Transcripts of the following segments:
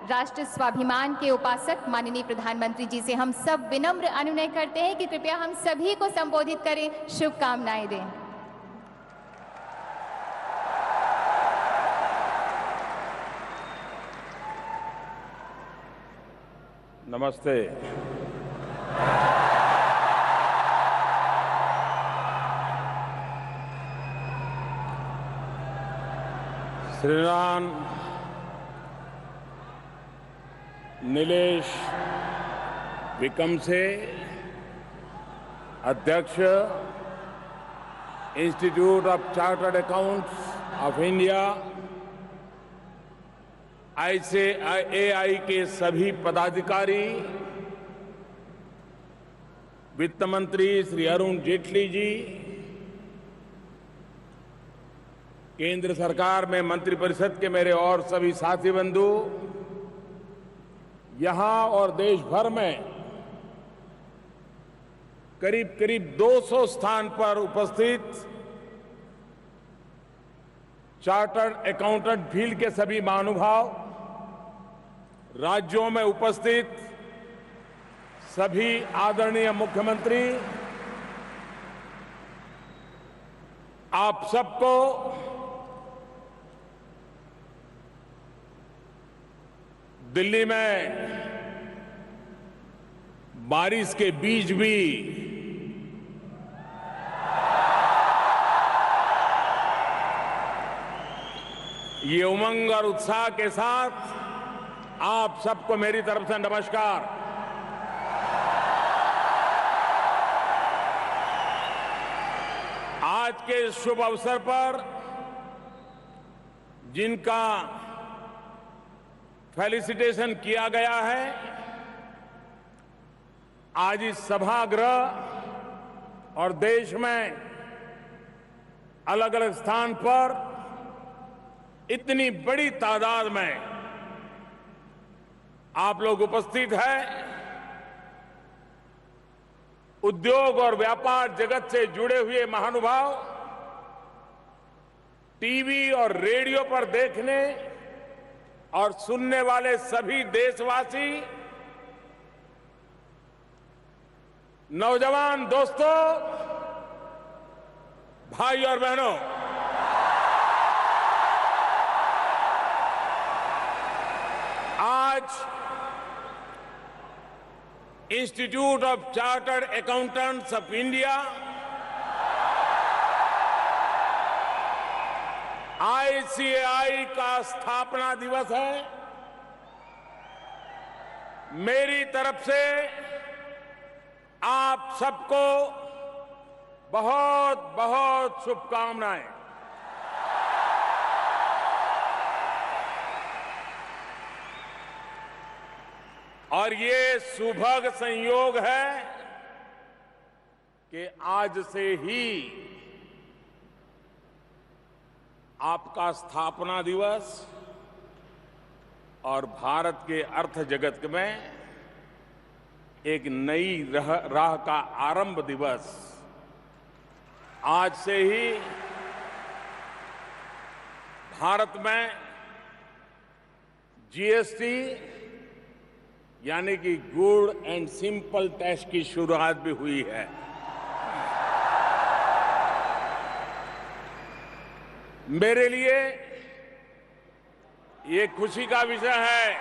राष्ट्र स्वाभिमान के उपासक माननीय प्रधानमंत्री जी से हम सब विनम्र अनुनय करते हैं कि कृपया हम सभी को संबोधित करें, शुभकामनाएं दें। नमस्ते। श्रीमान नीलेश विकमसे, अध्यक्ष institute of chartered accounts of India, ICAI के सभी पदाधिकारी, वित्त मंत्री श्री अरुण जेटली जी, केंद्र सरकार में मंत्रिपरिषद के मेरे और सभी साथी बंधु, यहां और देश भर में करीब करीब 200 स्थान पर उपस्थित चार्टर्ड अकाउंटेंट फील्ड के सभी महानुभाव, राज्यों में उपस्थित सभी आदरणीय मुख्यमंत्री, आप सबको दिल्ली में बारिश के बीच भी ये उमंग और उत्साह के साथ आप सबको मेरी तरफ से नमस्कार। आज के शुभ अवसर पर जिनका फेलिसिटेशन किया गया है, आज इस सभागृह और देश में अलग अलग स्थान पर इतनी बड़ी तादाद में आप लोग उपस्थित हैं। उद्योग और व्यापार जगत से जुड़े हुए महानुभाव, टीवी और रेडियो पर देखने और सुनने वाले सभी देशवासी, नौजवान दोस्तों, भाई और बहनों, आज institute of chartered accountants of India ICAI का स्थापना दिवस है। मेरी तरफ से आप सबको बहुत बहुत शुभकामनाएं। और ये सुभग संयोग है कि आज से ही आपका स्थापना दिवस और भारत के अर्थ जगत में एक नई राह का आरंभ दिवस आज से ही भारत में GST यानी कि गुड एंड सिंपल टैक्स की शुरुआत भी हुई है। मेरे लिए ये खुशी का विषय है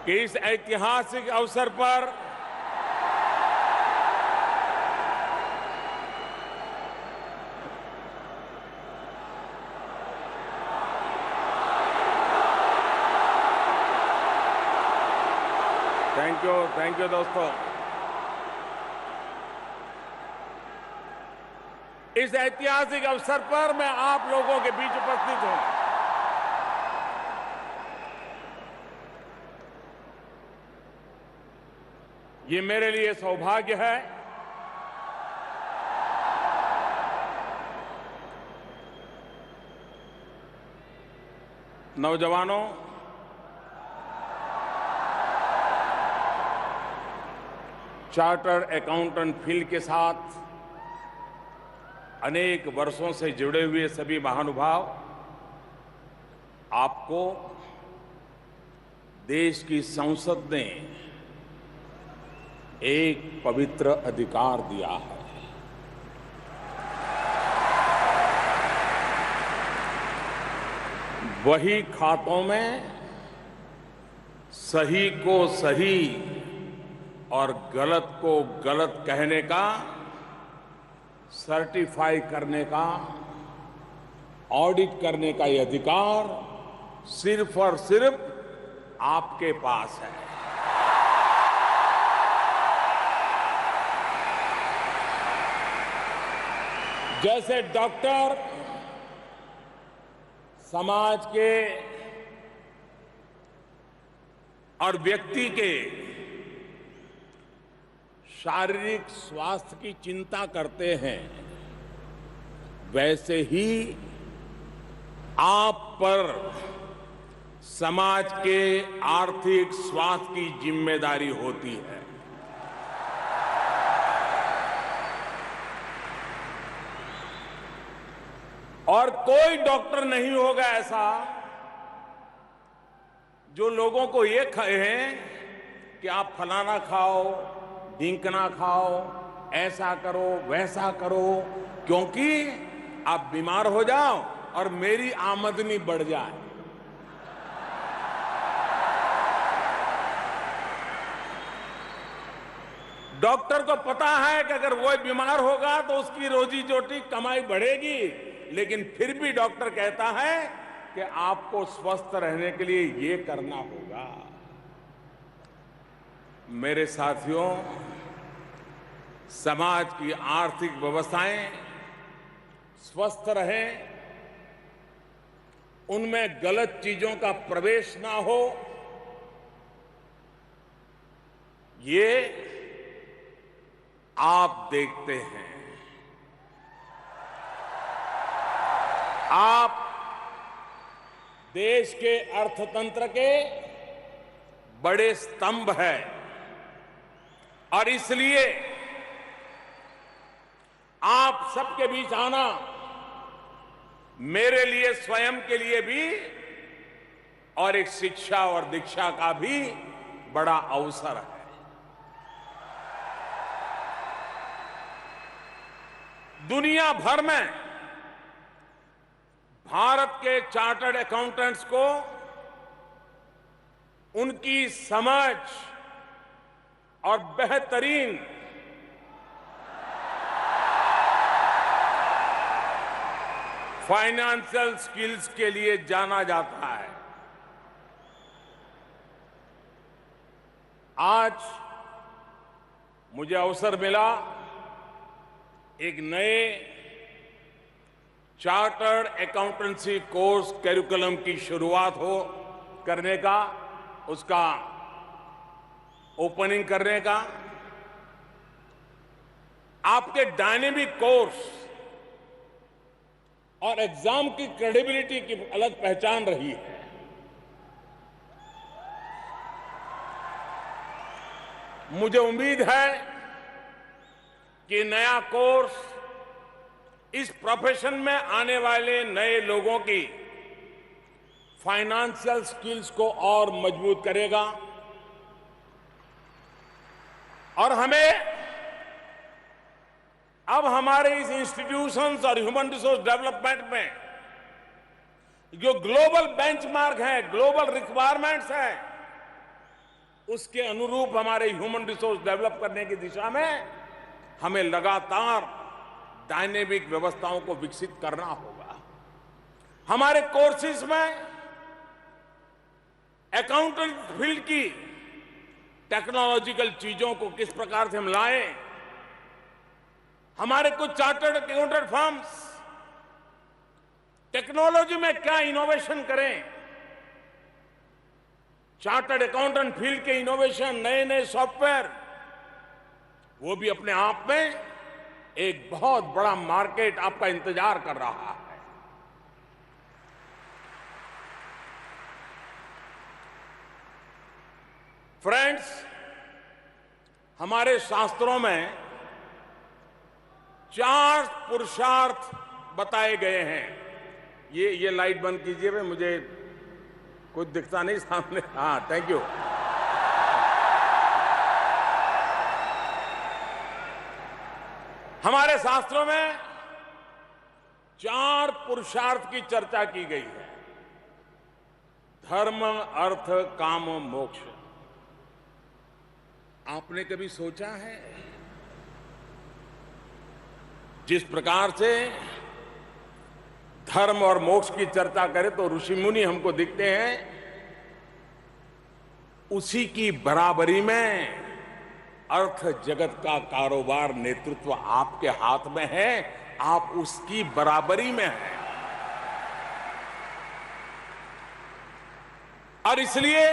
कि इस ऐतिहासिक अवसर पर थैंक यू दोस्तों। इस ऐतिहासिक अवसर पर मैं आप लोगों के बीच उपस्थित हूं। ये मेरे लिए सौभाग्य है नौजवानों, चार्टर्ड अकाउंटेंट फील्ड के साथ अनेक वर्षों से जुड़े हुए सभी महानुभाव, आपको देश की संसद ने एक पवित्र अधिकार दिया है। वही खातों में सही को सही और गलत को गलत कहने का, सर्टिफाई करने का, ऑडिट करने का ये अधिकार सिर्फ और सिर्फ आपके पास है। जैसे डॉक्टर समाज के और व्यक्ति के शारीरिक स्वास्थ्य की चिंता करते हैं, वैसे ही आप पर समाज के आर्थिक स्वास्थ्य की जिम्मेदारी होती है। और कोई डॉक्टर नहीं होगा ऐसा जो लोगों को ये कहे कि आप फलाना खाओ, ढींकना खाओ, ऐसा करो, वैसा करो, क्योंकि आप बीमार हो जाओ और मेरी आमदनी बढ़ जाए। डॉक्टर को पता है कि अगर वो बीमार होगा तो उसकी रोजी रोटी कमाई बढ़ेगी, लेकिन फिर भी डॉक्टर कहता है कि आपको स्वस्थ रहने के लिए ये करना होगा। मेरे साथियों, समाज की आर्थिक व्यवस्थाएं स्वस्थ रहें, उनमें गलत चीजों का प्रवेश ना हो, ये आप देखते हैं। आप देश के अर्थतंत्र के बड़े स्तंभ हैं और इसलिए आप सबके बीच आना मेरे लिए, स्वयं के लिए भी, और एक शिक्षा और दीक्षा का भी बड़ा अवसर है। दुनिया भर में भारत के चार्टर्ड अकाउंटेंट्स को उनकी समझ और बेहतरीन फाइनेंशियल स्किल्स के लिए जाना जाता है। आज मुझे अवसर मिला एक नए चार्टर्ड अकाउंटेंसी कोर्स करिकुलम की शुरुआत करने का, उसका ओपनिंग करने का। आपके डायनेमिक कोर्स और एग्जाम की क्रेडिबिलिटी की अलग पहचान रही है। मुझे उम्मीद है कि नया कोर्स इस प्रोफेशन में आने वाले नए लोगों की फाइनेंशियल स्किल्स को और मजबूत करेगा और हमें अब हमारे इस इंस्टीट्यूशंस और ह्यूमन रिसोर्स डेवलपमेंट में जो ग्लोबल बेंचमार्क है, ग्लोबल रिक्वायरमेंट्स है, उसके अनुरूप हमारे ह्यूमन रिसोर्स डेवलप करने की दिशा में हमें लगातार डायनेमिक व्यवस्थाओं को विकसित करना होगा। हमारे कोर्सेज में अकाउंटेंट फील्ड की टेक्नोलॉजिकल चीजों को किस प्रकार से हम लाएं, हमारे कुछ चार्टर्ड अकाउंटेंट फर्म्स टेक्नोलॉजी में क्या इनोवेशन करें, चार्टर्ड अकाउंटेंट फील्ड के इनोवेशन, नए नए सॉफ्टवेयर, वो भी अपने आप में एक बहुत बड़ा मार्केट आपका इंतजार कर रहा है। फ्रेंड्स, हमारे शास्त्रों में 4 पुरुषार्थ बताए गए हैं। ये लाइट बंद कीजिए, मुझे कुछ दिखता नहीं सामने। हाँ, थैंक यू। हमारे शास्त्रों में 4 पुरुषार्थ की चर्चा की गई है। धर्म, अर्थ, काम, मोक्ष। आपने कभी सोचा है जिस प्रकार से धर्म और मोक्ष की चर्चा करें तो ऋषि मुनि हमको दिखते हैं, उसी की बराबरी में अर्थ जगत का कारोबार नेतृत्व आपके हाथ में है, आप उसकी बराबरी में हैं। और इसलिए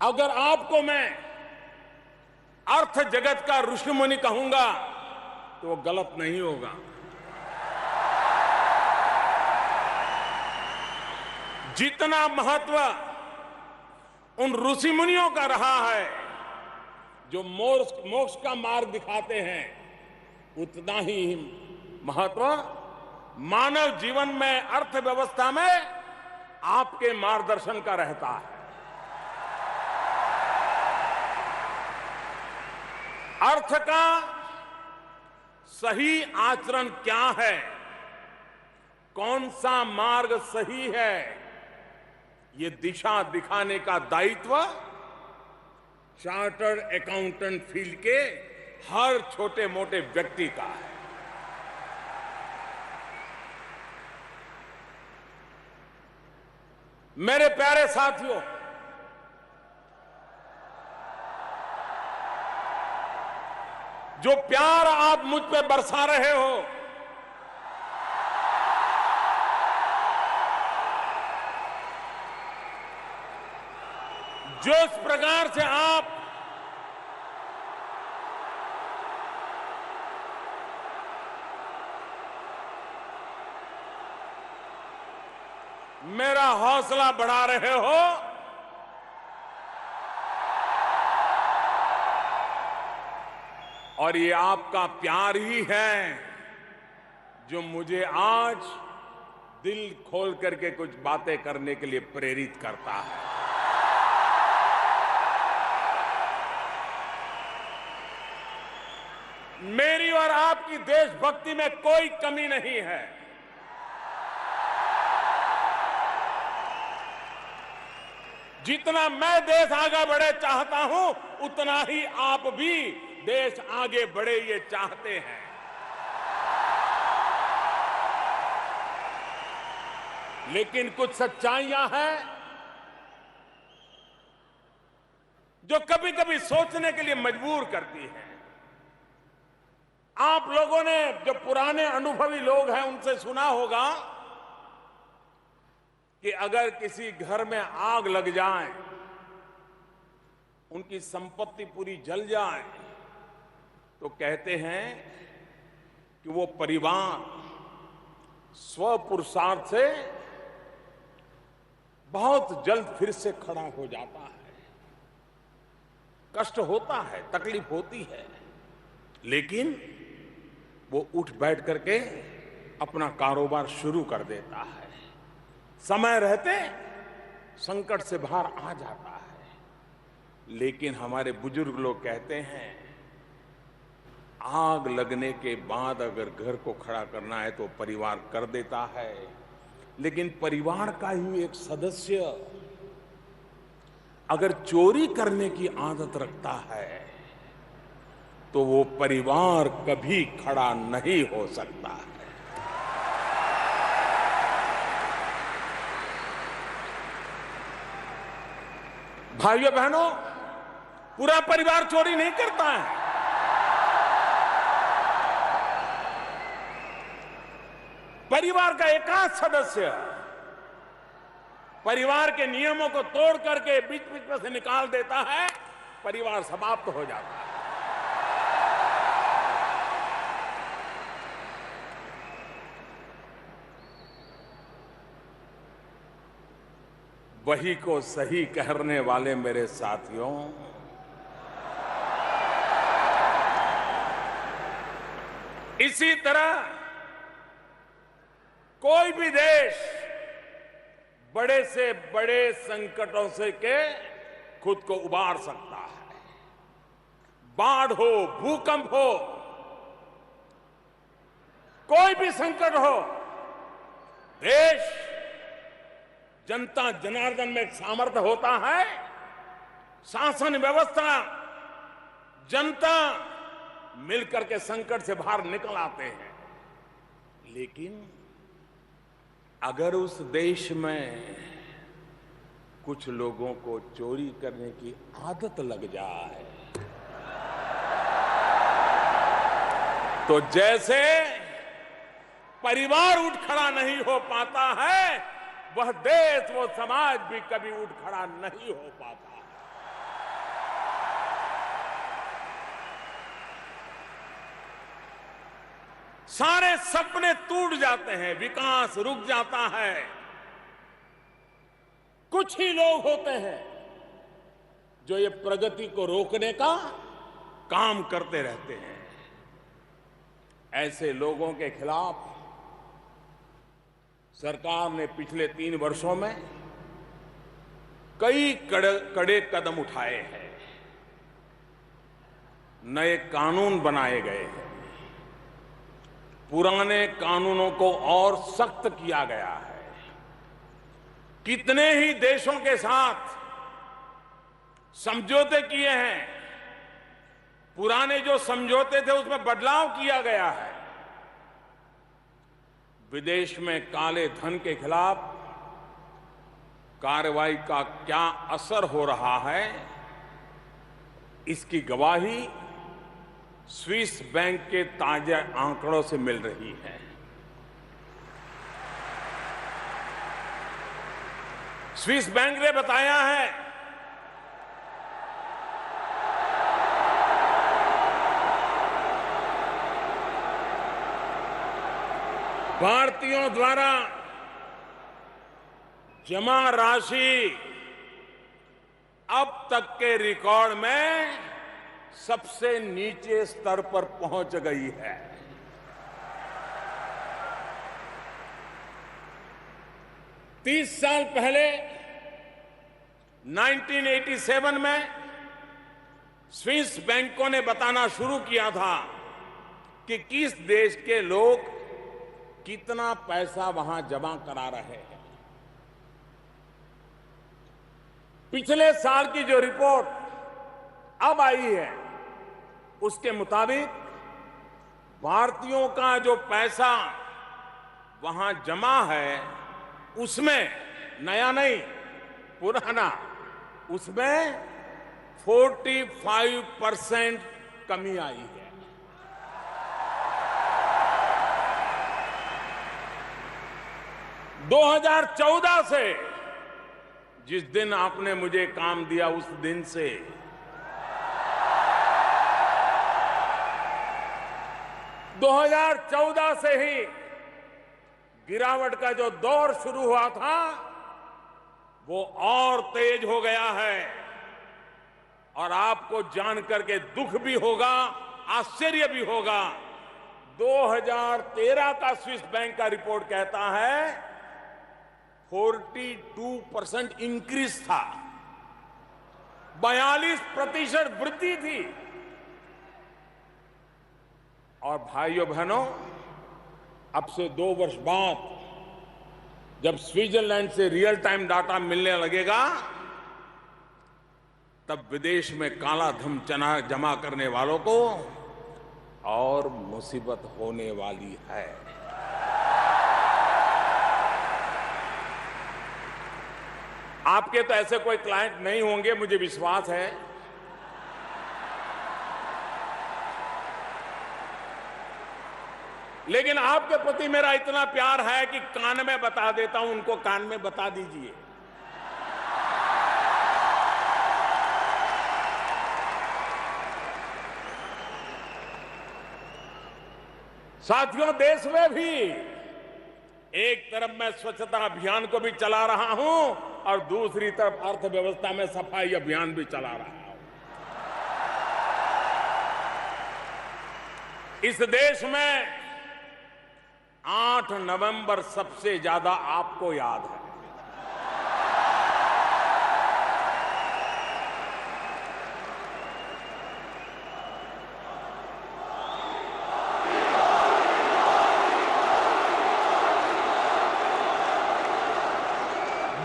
अगर आपको मैं अर्थ जगत का ऋषि मुनि कहूंगा तो वो गलत नहीं होगा। जितना महत्व उन ऋषि मुनियों का रहा है जो मोक्ष का मार्ग दिखाते हैं, उतना ही महत्व मानव जीवन में, अर्थव्यवस्था में आपके मार्गदर्शन का रहता है। अर्थ का सही आचरण क्या है, कौन सा मार्ग सही है, ये दिशा दिखाने का दायित्व चार्टर्ड अकाउंटेंट फील्ड के हर छोटे मोटे व्यक्ति का है। मेरे प्यारे साथियों, जो प्यार आप मुझ पे बरसा रहे हो, जिस प्रकार से आप मेरा हौसला बढ़ा रहे हो, और ये आपका प्यार ही है जो मुझे आज दिल खोल करके कुछ बातें करने के लिए प्रेरित करता है। मेरी और आपकी देशभक्ति में कोई कमी नहीं है। जितना मैं देश आगे बढ़े चाहता हूं, उतना ही आप भी देश आगे बढ़े ये चाहते हैं। लेकिन कुछ सच्चाइयां हैं जो कभी कभी सोचने के लिए मजबूर करती हैं। आप लोगों ने, जो पुराने अनुभवी लोग हैं, उनसे सुना होगा कि अगर किसी घर में आग लग जाए, उनकी संपत्ति पूरी जल जाए, तो कहते हैं कि वो परिवार स्वपुरुषार्थ से बहुत जल्द फिर से खड़ा हो जाता है। कष्ट होता है, तकलीफ होती है, लेकिन वो उठ बैठ करके अपना कारोबार शुरू कर देता है। समय रहते संकट से बाहर आ जाता है। लेकिन हमारे बुजुर्ग लोग कहते हैं, आग लगने के बाद अगर घर को खड़ा करना है तो परिवार कर देता है, लेकिन परिवार का ही एक सदस्य अगर चोरी करने की आदत रखता है तो वो परिवार कभी खड़ा नहीं हो सकता है। भाइयों बहनों, पूरा परिवार चोरी नहीं करता है। परिवार का एकाध सदस्य परिवार के नियमों को तोड़ करके बीच बीच में से निकाल देता है, परिवार समाप्त हो जाता है। वही को सही कहने वाले मेरे साथियों, इसी तरह कोई भी देश बड़े से बड़े संकटों से के खुद को उबार सकता है। बाढ़ हो, भूकंप हो, कोई भी संकट हो, देश जनता जनार्दन में एक सामर्थ्य होता है। शासन व्यवस्था, जनता मिलकर के संकट से बाहर निकल आते हैं। लेकिन अगर उस देश में कुछ लोगों को चोरी करने की आदत लग जाए तो जैसे परिवार उठ खड़ा नहीं हो पाता है, वह देश, वो समाज भी कभी उठ खड़ा नहीं हो पाता। सारे सपने टूट जाते हैं, विकास रुक जाता है। कुछ ही लोग होते हैं जो ये प्रगति को रोकने का काम करते रहते हैं। ऐसे लोगों के खिलाफ सरकार ने पिछले 3 वर्षों में कई कड़े कदम उठाए हैं। नए कानून बनाए गए हैं, पुराने कानूनों को और सख्त किया गया है। कितने ही देशों के साथ समझौते किए हैं, पुराने जो समझौते थे उसमें बदलाव किया गया है। विदेश में काले धन के खिलाफ कार्रवाई का क्या असर हो रहा है, इसकी गवाही स्विस बैंक के ताजे आंकड़ों से मिल रही है। स्विस बैंक ने बताया है भारतीयों द्वारा जमा राशि अब तक के रिकॉर्ड में सबसे नीचे स्तर पर पहुंच गई है। तीस साल पहले 1987 में स्विस बैंकों ने बताना शुरू किया था कि किस देश के लोग कितना पैसा वहां जमा करा रहे हैं। पिछले साल की जो रिपोर्ट अब आई है, उसके मुताबिक भारतीयों का जो पैसा वहां जमा है, उसमें नया नहीं, पुराना, उसमें 45% कमी आई है। दो 2014 से, जिस दिन आपने मुझे काम दिया, उस दिन से 2014 से ही गिरावट का जो दौर शुरू हुआ था वो और तेज हो गया है। और आपको जानकर के दुख भी होगा, आश्चर्य भी होगा। 2013 का स्विस बैंक का रिपोर्ट कहता है 42% इंक्रीज था, 42% वृद्धि थी। और भाइयों बहनों, अब से 2 वर्ष बाद जब स्विट्जरलैंड से रियल टाइम डाटा मिलने लगेगा, तब विदेश में काला धन जमा करने वालों को और मुसीबत होने वाली है। आपके तो ऐसे कोई क्लाइंट नहीं होंगे, मुझे विश्वास है। लेकिन आपके प्रति मेरा इतना प्यार है कि कान में बता देता हूं, उनको कान में बता दीजिए। साथियों, देश में भी एक तरफ मैं स्वच्छता अभियान को भी चला रहा हूं और दूसरी तरफ अर्थव्यवस्था में सफाई अभियान भी चला रहा हूं। इस देश में 8 नवंबर सबसे ज्यादा आपको याद है।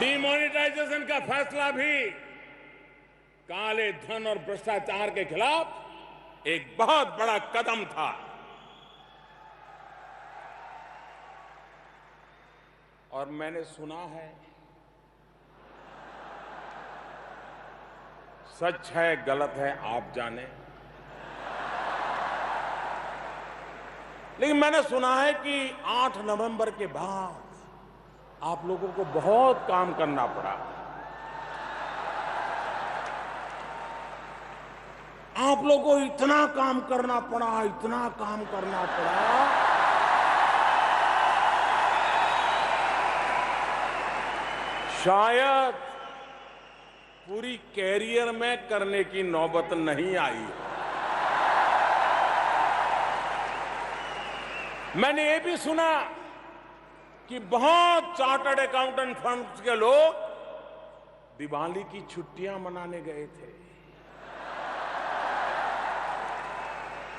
डिमोनेटाइजेशन का फैसला भी काले धन और भ्रष्टाचार के खिलाफ एक बहुत बड़ा कदम था। और मैंने सुना है, सच है गलत है आप जाने, लेकिन मैंने सुना है कि 8 नवंबर के बाद आप लोगों को बहुत काम करना पड़ा। आप लोगों को इतना काम करना पड़ा, इतना काम करना पड़ा, शायद पूरी कैरियर में करने की नौबत नहीं आई। मैंने ये भी सुना कि बहुत चार्टर्ड अकाउंटेंट फर्म्स के लोग दिवाली की छुट्टियां मनाने गए थे,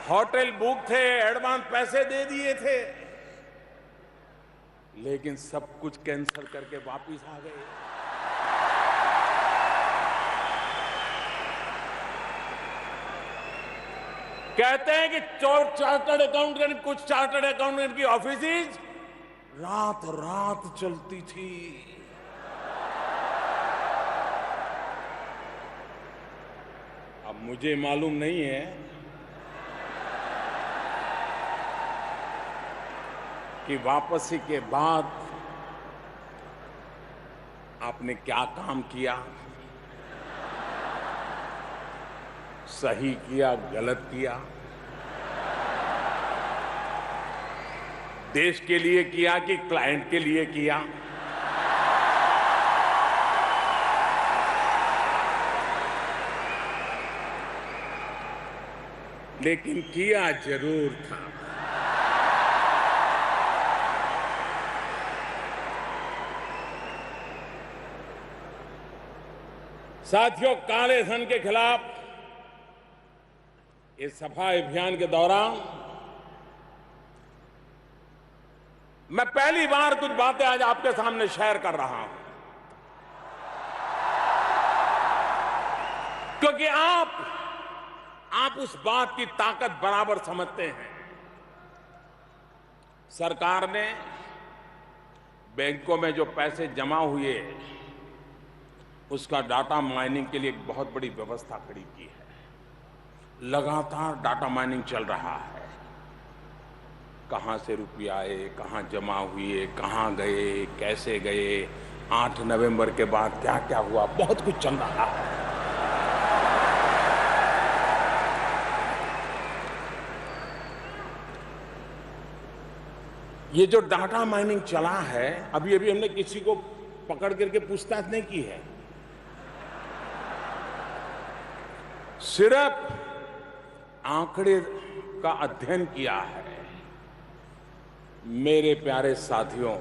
होटल बुक थे, एडवांस पैसे दे दिए थे, लेकिन सब कुछ कैंसिल करके वापस आ गए। कहते हैं कि चार्टर्ड अकाउंटेंट, कुछ चार्टर्ड अकाउंटेंट की ऑफिसेज रात रात चलती थी। अब मुझे मालूम नहीं है कि वापसी के बाद आपने क्या काम किया, सही किया गलत किया, देश के लिए किया कि क्लाइंट के लिए किया। लेकिन किया जरूर था। साथियों, काले धन के खिलाफ इस सफाई अभियान के दौरान मैं पहली बार कुछ बातें आज आपके सामने शेयर कर रहा हूं, क्योंकि आप उस बात की ताकत बराबर समझते हैं। सरकार ने बैंकों में जो पैसे जमा हुए उसका डाटा माइनिंग के लिए एक बहुत बड़ी व्यवस्था खड़ी की है। लगातार डाटा माइनिंग चल रहा है, कहां से रुपये आए, कहां जमा हुए, कहां गए, कैसे गए, 8 नवंबर के बाद क्या क्या हुआ, बहुत कुछ चल रहा है। ये जो डाटा माइनिंग चला है, अभी अभी हमने किसी को पकड़ करके पूछताछ नहीं की है, सिर्फ आंकड़े का अध्ययन किया है। मेरे प्यारे साथियों,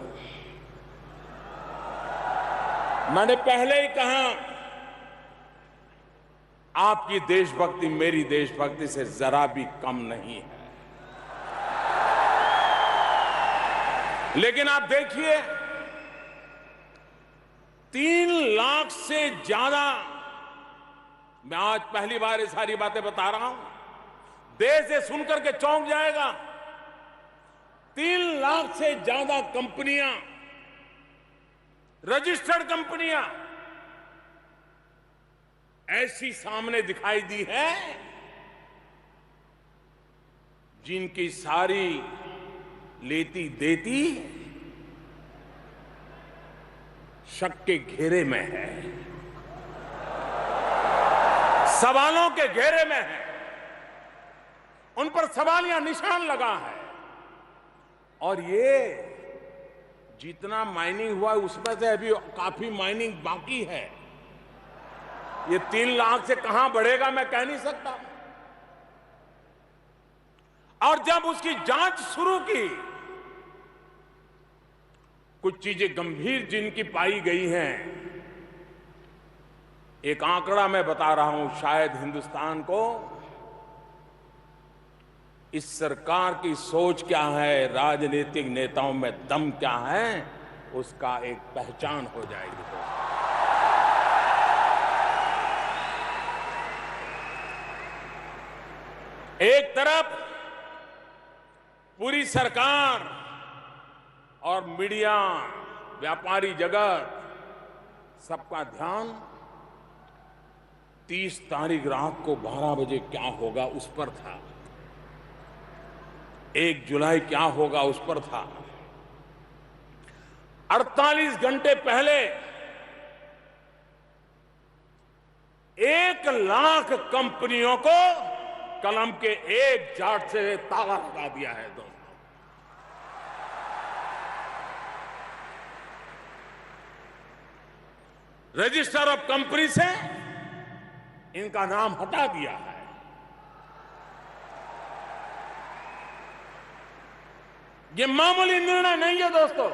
मैंने पहले ही कहा, आपकी देशभक्ति मेरी देशभक्ति से जरा भी कम नहीं है। लेकिन आप देखिए, 3 लाख से ज्यादा, मैं आज पहली बार ये सारी बातें बता रहा हूं, देश से सुनकर के चौंक जाएगा। 3 लाख से ज्यादा कंपनियां, रजिस्टर्ड कंपनियां ऐसी सामने दिखाई दी है जिनकी सारी लेती देती शक के घेरे में है, सवालों के घेरे में है, उन पर सवालिया निशान लगा है। और ये जितना माइनिंग हुआ है उसमें से अभी काफी माइनिंग बाकी है। ये 3 लाख से कहां बढ़ेगा मैं कह नहीं सकता। और जब उसकी जांच शुरू की, कुछ चीजें गंभीर जिनकी पाई गई हैं, एक आंकड़ा मैं बता रहा हूं, शायद हिंदुस्तान को इस सरकार की सोच क्या है, राजनीतिक नेताओं में दम क्या है, उसका एक पहचान हो जाएगी दोस्तों। एक तरफ पूरी सरकार और मीडिया, व्यापारी जगत, सबका ध्यान 30 तारीख रात को 12 बजे क्या होगा उस पर था। 1 जुलाई क्या होगा उस पर था। 48 घंटे पहले 1 लाख कंपनियों को कलम के एक जाट से ताला लगा दिया है दोस्तों। रजिस्टर ऑफ कंपनी से इनका नाम हटा दिया है। ये मामूली निर्णय नहीं है दोस्तों।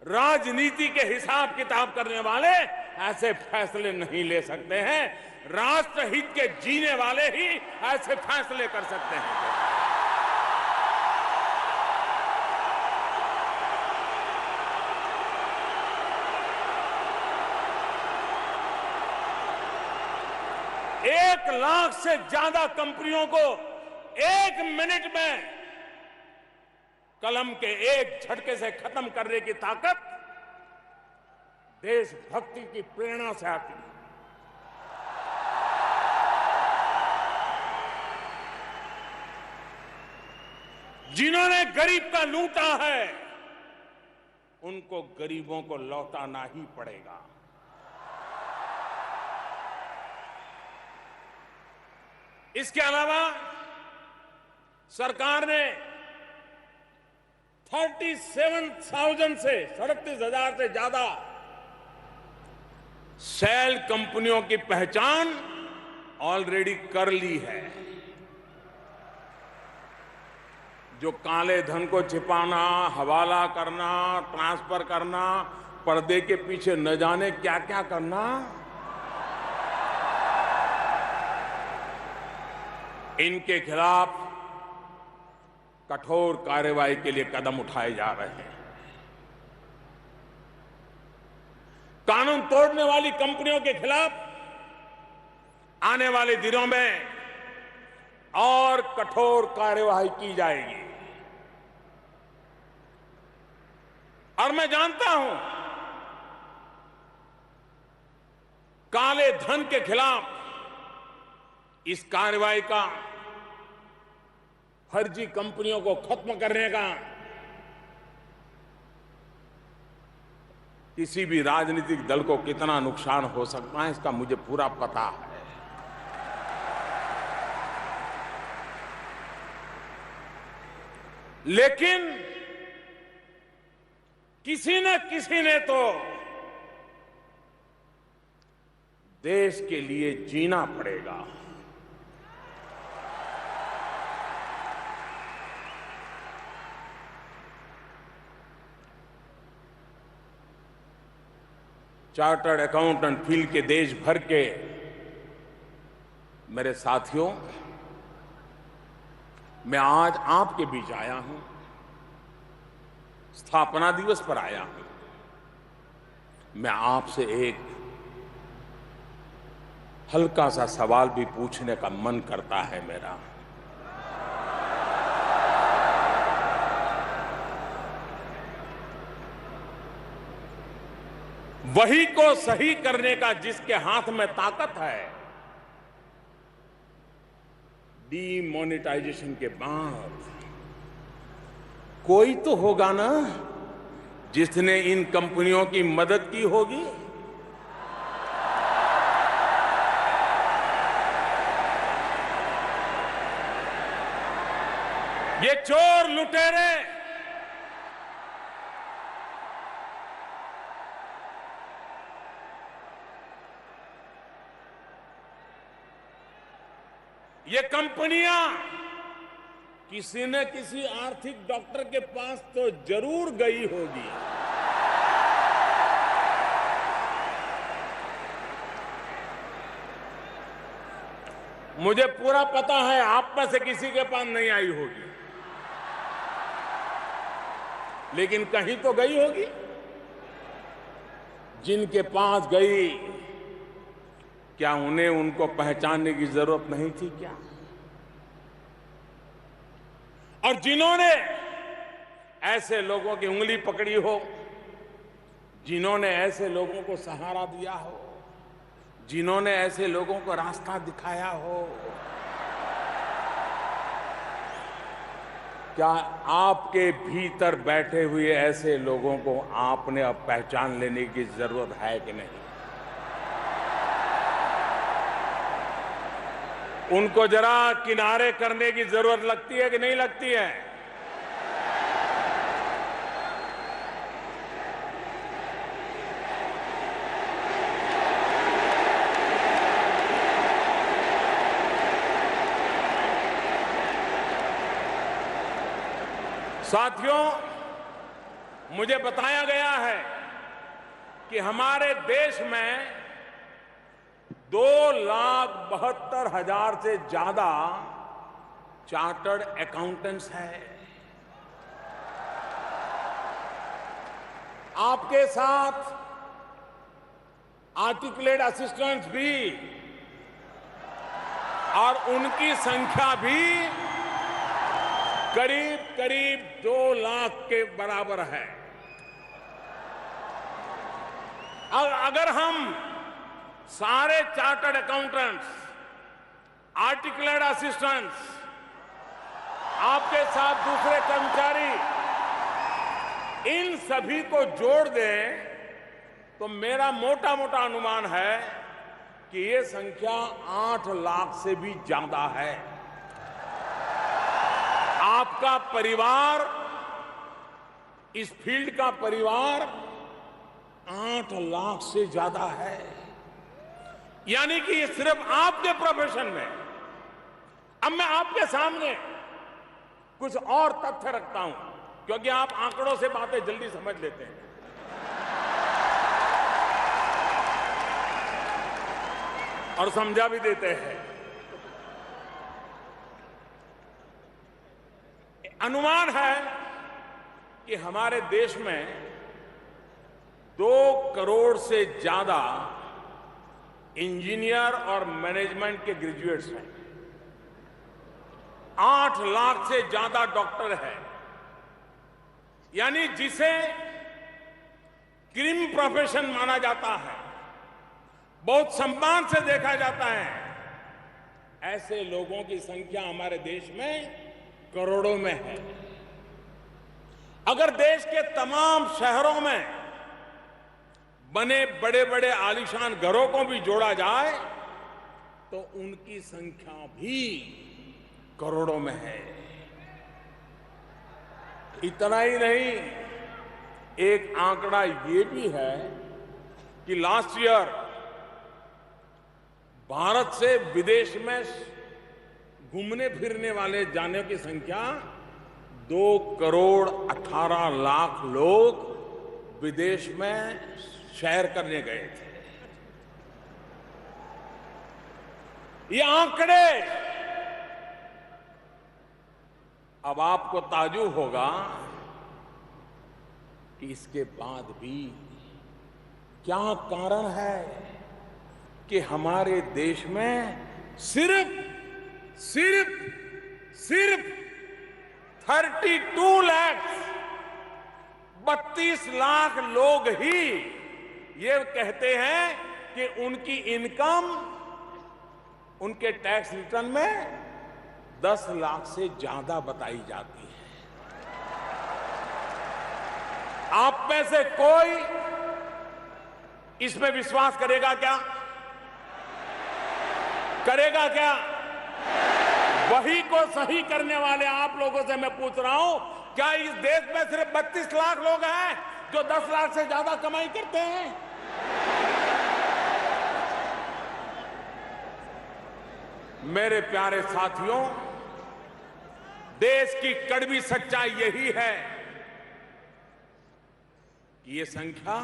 राजनीति के हिसाब किताब करने वाले ऐसे फैसले नहीं ले सकते हैं। राष्ट्रहित के जीने वाले ही ऐसे फैसले कर सकते हैं। एक लाख से ज्यादा कंपनियों को 1 मिनट में कलम के एक झटके से खत्म करने की ताकत देशभक्ति की प्रेरणा से आती है। जिन्होंने गरीब का लूटा है उनको गरीबों को लौटाना ही पड़ेगा। इसके अलावा सरकार ने 37,000 से 37,000 से ज्यादा सेल कंपनियों की पहचान ऑलरेडी कर ली है। जो काले धन को छिपाना, हवाला करना, ट्रांसफर करना, पर्दे के पीछे न जाने क्या क्या करना, इनके खिलाफ कठोर कार्रवाई के लिए कदम उठाए जा रहे हैं। कानून तोड़ने वाली कंपनियों के खिलाफ आने वाले दिनों में और कठोर कार्रवाई की जाएगी। और मैं जानता हूं काले धन के खिलाफ इस कार्रवाई का, फर्जी कंपनियों को खत्म करने का किसी भी राजनीतिक दल को कितना नुकसान हो सकता है इसका मुझे पूरा पता है। लेकिन किसी ने तो देश के लिए जीना पड़ेगा। चार्टर्ड अकाउंटेंट फील्ड के देश भर के मेरे साथियों, मैं आज आपके बीच आया हूं, स्थापना दिवस पर आया हूं। मैं आपसे एक हल्का सा सवाल भी पूछने का मन करता है मेरा। वही को सही करने का जिसके हाथ में ताकत है, डीमोनेटाइजेशन के बाद कोई तो होगा ना जिसने इन कंपनियों की मदद की होगी। ये चोर लुटेरे ये कंपनियां किसी न किसी आर्थिक डॉक्टर के पास तो जरूर गई होगी। मुझे पूरा पता है आप में से किसी के पास नहीं आई होगी। लेकिन कहीं तो गई होगी। जिनके पास गई, क्या उन्हें उनको पहचानने की जरूरत नहीं थी क्या? और जिन्होंने ऐसे लोगों की उंगली पकड़ी हो, जिन्होंने ऐसे लोगों को सहारा दिया हो, जिन्होंने ऐसे लोगों को रास्ता दिखाया हो, क्या आपके भीतर बैठे हुए ऐसे लोगों को आपने अब पहचान लेने की जरूरत है कि नहीं? उनको जरा किनारे करने की जरूरत लगती है कि नहीं लगती है? साथियों, मुझे बताया गया है कि हमारे देश में 2,72,000 से ज्यादा चार्टर्ड अकाउंटेंट्स हैं। आपके साथ आर्टिकुलेट असिस्टेंट्स भी, और उनकी संख्या भी करीब करीब 2 लाख के बराबर है। अगर हम सारे चार्टर्ड अकाउंटेंट्स, आर्टिकुलेट असिस्टेंट्स, आपके साथ दूसरे कर्मचारी, इन सभी को जोड़ दें तो मेरा मोटा मोटा अनुमान है कि ये संख्या 8 लाख से भी ज्यादा है। आपका परिवार, इस फील्ड का परिवार 8 लाख से ज्यादा है। यानी कि ये सिर्फ आपके प्रोफेशन में। अब मैं आपके सामने कुछ और तथ्य रखता हूं, क्योंकि आप आंकड़ों से बातें जल्दी समझ लेते हैं। और समझा भी देते हैं। अनुमान है कि हमारे देश में 2 करोड़ से ज्यादा इंजीनियर और मैनेजमेंट के ग्रेजुएट्स हैं। 8 लाख से ज्यादा डॉक्टर हैं। यानी जिसे क्रीम प्रोफेशन माना जाता है, बहुत सम्मान से देखा जाता है, ऐसे लोगों की संख्या हमारे देश में करोड़ों में है। अगर देश के तमाम शहरों में बने बड़े बड़े आलीशान घरों को भी जोड़ा जाए तो उनकी संख्या भी करोड़ों में है। इतना ही नहीं, एक आंकड़ा ये भी है कि लास्ट ईयर भारत से विदेश में घूमने फिरने वाले जाने की संख्या 2 करोड़ 18 लाख लोग विदेश में सैर करने गए थे। ये आंकड़े, अब आपको ताज्जुब होगा कि इसके बाद भी क्या कारण है कि हमारे देश में सिर्फ 32 लाख 32 लाख लोग ही ये कहते हैं कि उनकी इनकम उनके टैक्स रिटर्न में 10 लाख से ज्यादा बताई जाती है। आप में से कोई इसमें विश्वास करेगा क्या? करेगा क्या? वही को सही करने वाले आप लोगों से मैं पूछ रहा हूं, क्या इस देश में सिर्फ 32 लाख लोग हैं जो 10 लाख से ज्यादा कमाई करते हैं? मेरे प्यारे साथियों, देश की कड़वी सच्चाई यही है कि ये संख्या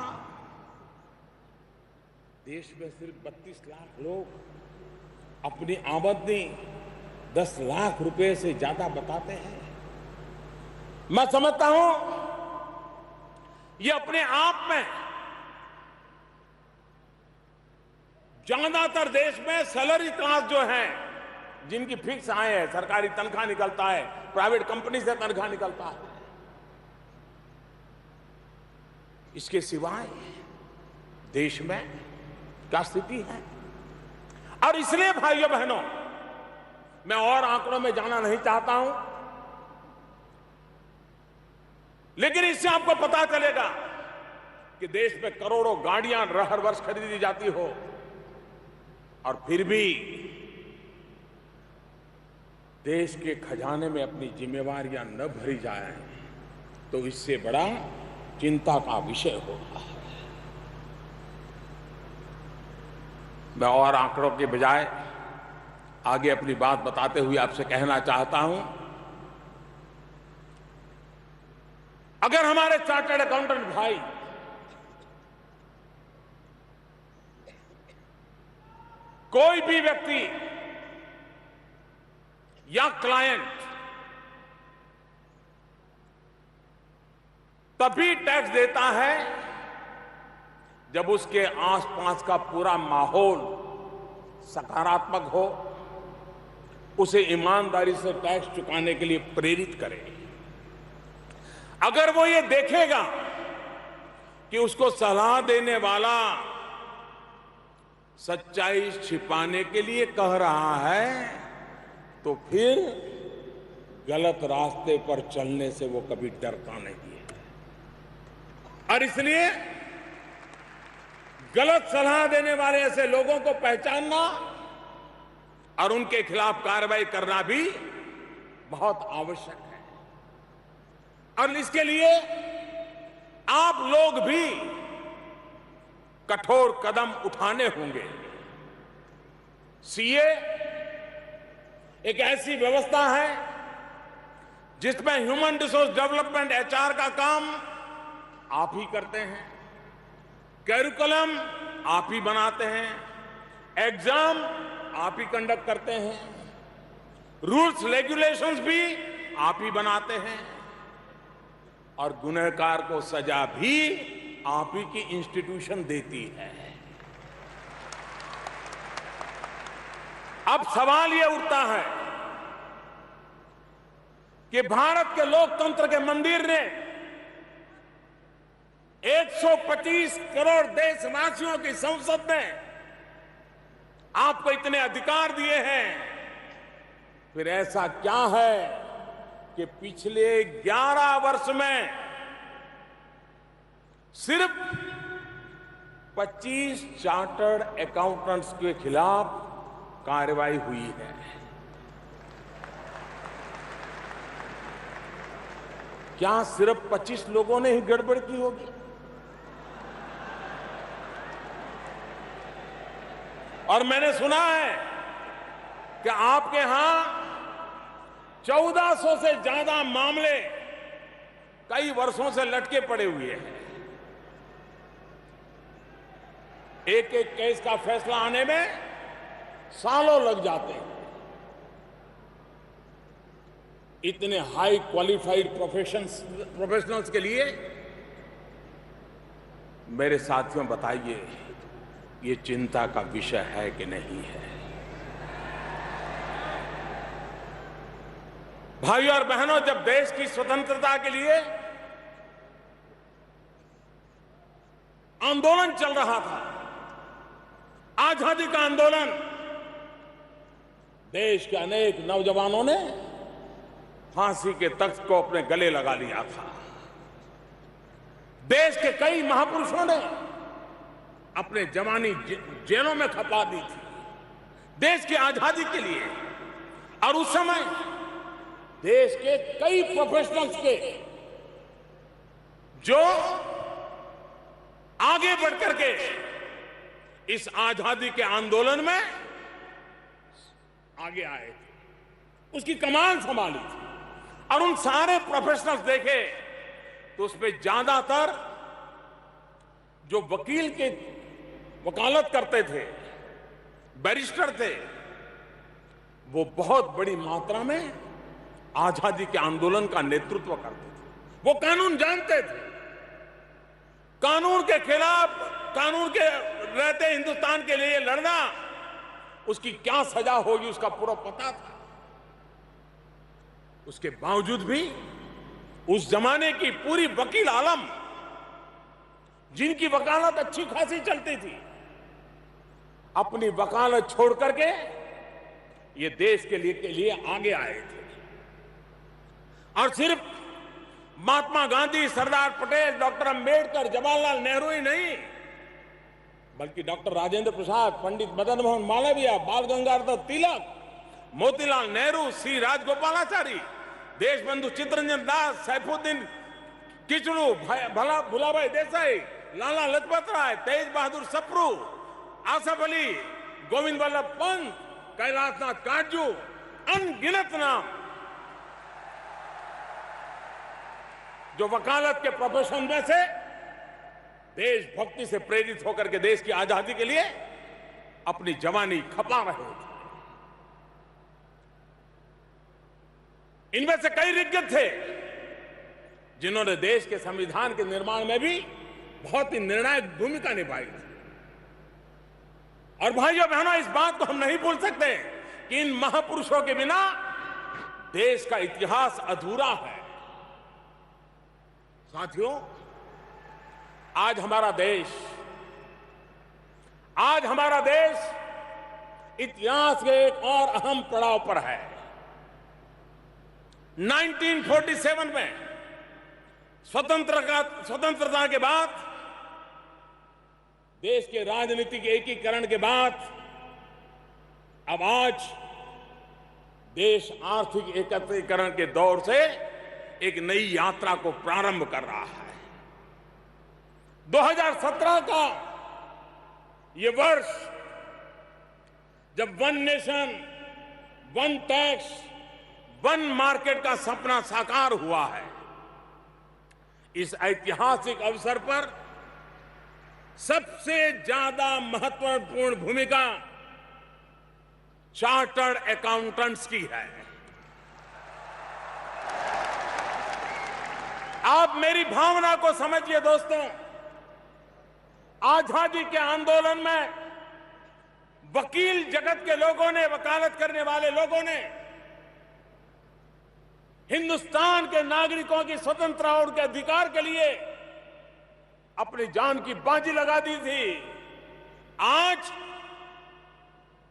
देश में सिर्फ 32 लाख लोग अपनी आमदनी 10 लाख रुपए से ज्यादा बताते हैं। मैं समझता हूं ये अपने आप में ज्यादातर देश में सैलरी क्लास जो है, जिनकी फिक्स आय है, सरकारी तनख्वाह निकलता है, प्राइवेट कंपनी से तनख्वाह निकलता है, इसके सिवाय देश में क्या स्थिति है। और इसलिए भाइयों बहनों, मैं और आंकड़ों में जाना नहीं चाहता हूं, लेकिन इससे आपको पता चलेगा कि देश में करोड़ों गाड़ियां हर वर्ष खरीदी जाती हो और फिर भी देश के खजाने में अपनी जिम्मेवारियां न भरी जाए, तो इससे बड़ा चिंता का विषय होगा। मैं और आंकड़ों के बजाय आगे अपनी बात बताते हुए आपसे कहना चाहता हूं, अगर हमारे चार्टर्ड अकाउंटेंट भाई कोई भी व्यक्ति या क्लाइंट तभी टैक्स देता है जब उसके आसपास का पूरा माहौल सकारात्मक हो, उसे ईमानदारी से टैक्स चुकाने के लिए प्रेरित करे। अगर वो ये देखेगा कि उसको सलाह देने वाला सच्चाई छिपाने के लिए कह रहा है, तो फिर गलत रास्ते पर चलने से वो कभी डरता नहीं है। और इसलिए गलत सलाह देने वाले ऐसे लोगों को पहचानना और उनके खिलाफ कार्रवाई करना भी बहुत आवश्यक है। और इसके लिए आप लोग भी कठोर कदम उठाने होंगे। सीए एक ऐसी व्यवस्था है जिसमें ह्यूमन रिसोर्स डेवलपमेंट, एचआर का काम आप ही करते हैं, कैरिकुलम आप ही बनाते हैं, एग्जाम आप ही कंडक्ट करते हैं, रूल्स रेगुलेशंस भी आप ही बनाते हैं, और गुनहगार को सजा भी आप ही की इंस्टीट्यूशन देती है। अब सवाल यह उठता है कि भारत के लोकतंत्र के मंदिर ने 125 करोड़ देशवासियों की संसद ने आपको इतने अधिकार दिए हैं, फिर ऐसा क्या है कि पिछले 11 वर्ष में सिर्फ 25 चार्टर्ड अकाउंटेंट्स के खिलाफ कार्रवाई हुई है। क्या सिर्फ 25 लोगों ने ही गड़बड़ की होगी? और मैंने सुना है कि आपके यहां 1400 से ज्यादा मामले कई वर्षों से लटके पड़े हुए हैं। एक एक केस का फैसला आने में सालों लग जाते हैं। इतने हाई क्वालिफाइड प्रोफेशनल्स के लिए मेरे साथियों बताइए, ये चिंता का विषय है कि नहीं है? भाइयों और बहनों, जब देश की स्वतंत्रता के लिए आंदोलन चल रहा था, आजादी का आंदोलन, देश के अनेक नौजवानों ने फांसी के तख्त को अपने गले लगा लिया था। देश के कई महापुरुषों ने अपने जवानी जेलों में खपा दी थी देश की आजादी के लिए। और उस समय देश के कई प्रोफेशनल्स के जो आगे बढ़कर के इस आजादी के आंदोलन में आगे आए थे, उसकी कमान संभाली थी। और उन सारे प्रोफेशनल्स देखे तो उसमें ज्यादातर जो वकील के वकालत करते थे, बैरिस्टर थे, वो बहुत बड़ी मात्रा में आजादी के आंदोलन का नेतृत्व करते थे। वो कानून जानते थे। कानून के खिलाफ, कानून के रहते हिंदुस्तान के लिए लड़ना, उसकी क्या सजा होगी उसका पूरा पता था। उसके बावजूद भी उस जमाने की पूरी वकील आलम, जिनकी वकालत अच्छी खासी चलती थी, अपनी वकालत छोड़ करके ये देश के लिए आगे आए थे। और सिर्फ महात्मा गांधी, सरदार पटेल, डॉक्टर अंबेडकर, जवाहरलाल नेहरू ही नहीं, बल्कि डॉक्टर राजेंद्र प्रसाद, पंडित मदन मोहन मालवीय, बाल गंगाधर तिलक, मोतीलाल नेहरू, सी राजगोपालाचारी, देशबंधु चित्तरंजन दास, सैफुद्दीन किचलू, भुलाभाई देसाई, लाला लजपत राय, तेज बहादुर सप्रू, आसफ अली, गोविंद वल्लभ पंत, कैलाशनाथ काटजू, अनगिनत नाम जो वकालत के प्रोफेशन में से देशभक्ति से प्रेरित होकर के देश की आजादी के लिए अपनी जवानी खपा रहे थे। इनमें से कई दिग्गज थे जिन्होंने देश के संविधान के निर्माण में भी बहुत ही निर्णायक भूमिका निभाई थी। और भाइयों बहनों, इस बात को हम नहीं भूल सकते कि इन महापुरुषों के बिना देश का इतिहास अधूरा है। साथियों, आज हमारा देश इतिहास के एक और अहम पड़ाव पर है। 1947 में स्वतंत्रता के बाद, देश के राजनीतिक एकीकरण के बाद, अब आज देश आर्थिक एकत्रीकरण के दौर से एक नई यात्रा को प्रारंभ कर रहा है। 2017 का ये वर्ष, जब one nation, one tax, one market का सपना साकार हुआ है, इस ऐतिहासिक अवसर पर सबसे ज्यादा महत्वपूर्ण भूमिका चार्टर्ड अकाउंटेंट्स की है। आप मेरी भावना को समझिए दोस्तों। आजादी के आंदोलन में वकील जगत के लोगों ने, वकालत करने वाले लोगों ने हिंदुस्तान के नागरिकों की स्वतंत्रता और उनके अधिकार के लिए अपनी जान की बाजी लगा दी थी। आज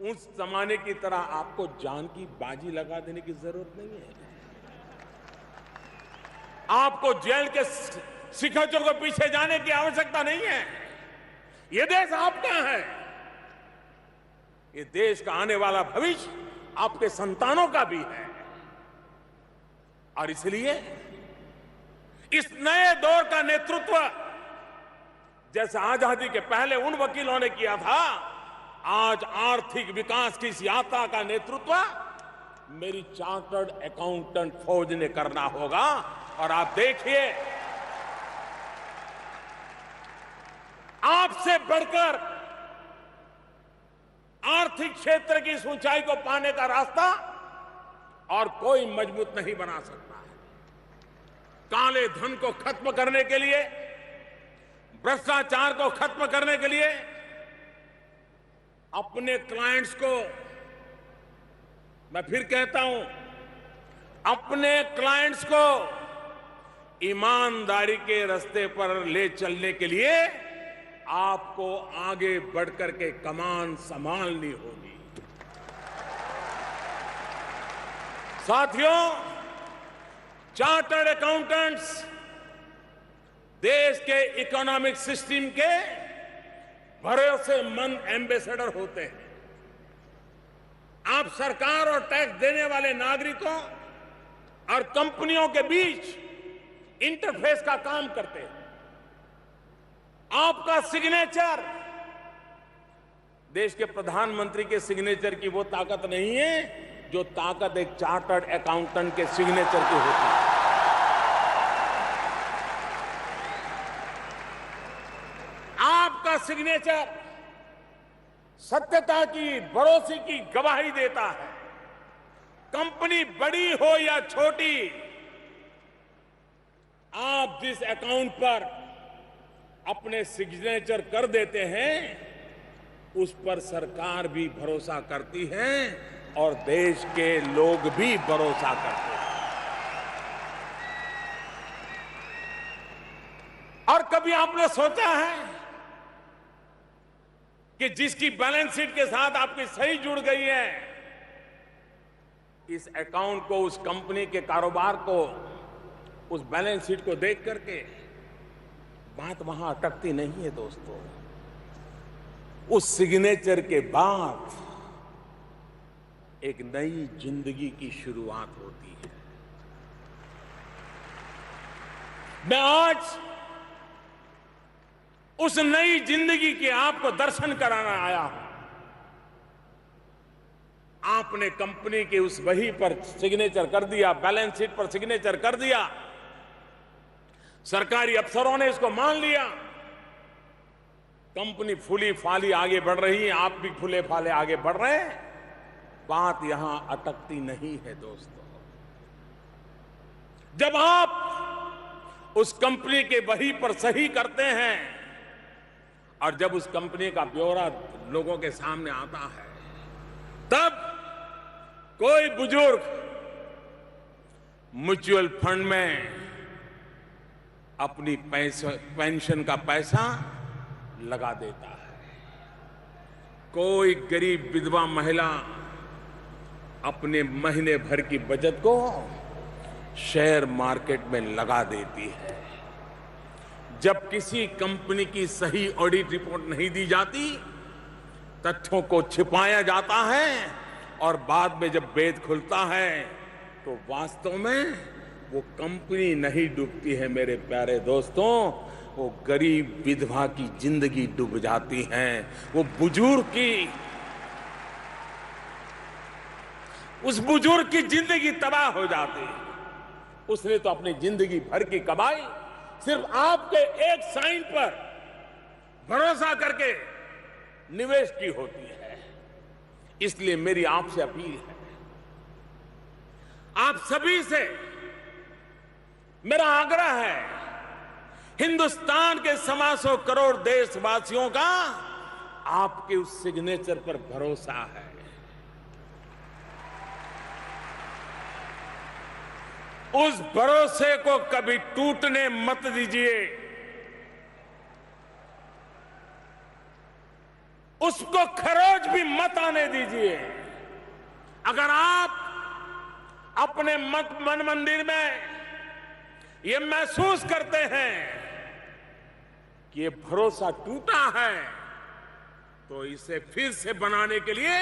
उस जमाने की तरह आपको जान की बाजी लगा देने की जरूरत नहीं है। आपको जेल के सिकंजों के पीछे जाने की आवश्यकता नहीं है। यह देश आपका है। ये देश का आने वाला भविष्य आपके संतानों का भी है। और इसलिए इस नए दौर का नेतृत्व, जैसे आजादी के पहले उन वकीलों ने किया था, आज आर्थिक विकास की इस यात्रा का नेतृत्व मेरी चार्टर्ड अकाउंटेंट फौज ने करना होगा। और आप देखिए, आपसे बढ़कर आर्थिक क्षेत्र की इस ऊंचाई को पाने का रास्ता और कोई मजबूत नहीं बना सकता है। काले धन को खत्म करने के लिए, भ्रष्टाचार को खत्म करने के लिए, अपने क्लाइंट्स को, मैं फिर कहता हूं, अपने क्लाइंट्स को ईमानदारी के रास्ते पर ले चलने के लिए आपको आगे बढ़कर के कमान संभालनी होगी। साथियों, चार्टर्ड अकाउंटेंट्स देश के इकोनॉमिक सिस्टम के भरोसेमंद एम्बेसडर होते हैं। आप सरकार और टैक्स देने वाले नागरिकों और कंपनियों के बीच इंटरफेस का काम करते हैं। आपका सिग्नेचर देश के प्रधानमंत्री के सिग्नेचर की वो ताकत नहीं है जो ताकत एक चार्टर्ड अकाउंटेंट के सिग्नेचर की होती है। आपका सिग्नेचर सत्यता की, भरोसे की गवाही देता है। कंपनी बड़ी हो या छोटी, आप जिस अकाउंट पर अपने सिग्नेचर कर देते हैं, उस पर सरकार भी भरोसा करती है और देश के लोग भी भरोसा करते हैं। और कभी आपने सोचा है कि जिसकी बैलेंस शीट के साथ आपकी सही जुड़ गई है, इस अकाउंट को, उस कंपनी के कारोबार को, उस बैलेंस शीट को देख करके बात वहां अटकती नहीं है दोस्तों। उस सिग्नेचर के बाद एक नई जिंदगी की शुरुआत होती है। मैं आज उस नई जिंदगी के आपको दर्शन कराना आया हूं। आपने कंपनी के उस वही पर सिग्नेचर कर दिया, बैलेंस शीट पर सिग्नेचर कर दिया, सरकारी अफसरों ने इसको मान लिया, कंपनी फूली फाली आगे बढ़ रही है, आप भी फूले फाले आगे बढ़ रहे हैं। बात यहां अटकती नहीं है दोस्तों। जब आप उस कंपनी के वही पर सही करते हैं और जब उस कंपनी का ब्यौरा लोगों के सामने आता है, तब कोई बुजुर्ग म्यूचुअल फंड में अपनी पेंशन का पैसा लगा देता है, कोई गरीब विधवा महिला अपने महीने भर की बचत को शेयर मार्केट में लगा देती है। जब किसी कंपनी की सही ऑडिट रिपोर्ट नहीं दी जाती, तथ्यों को छिपाया जाता है और बाद में जब भेद खुलता है तो वास्तव में वो कंपनी नहीं डूबती है मेरे प्यारे दोस्तों, वो गरीब विधवा की जिंदगी डूब जाती है, वो बुजुर्ग की, उस बुजुर्ग की जिंदगी तबाह हो जाती है। उसने तो अपनी जिंदगी भर की कमाई सिर्फ आपके एक साइन पर भरोसा करके निवेश की होती है। इसलिए मेरी आपसे अपील है, आप सभी से मेरा आग्रह है, हिंदुस्तान के 125 करोड़ देशवासियों का आपके उस सिग्नेचर पर भरोसा है। उस भरोसे को कभी टूटने मत दीजिए, उसको खरोच भी मत आने दीजिए। अगर आप अपने मन मंदिर में ये महसूस करते हैं कि ये भरोसा टूटा है, तो इसे फिर से बनाने के लिए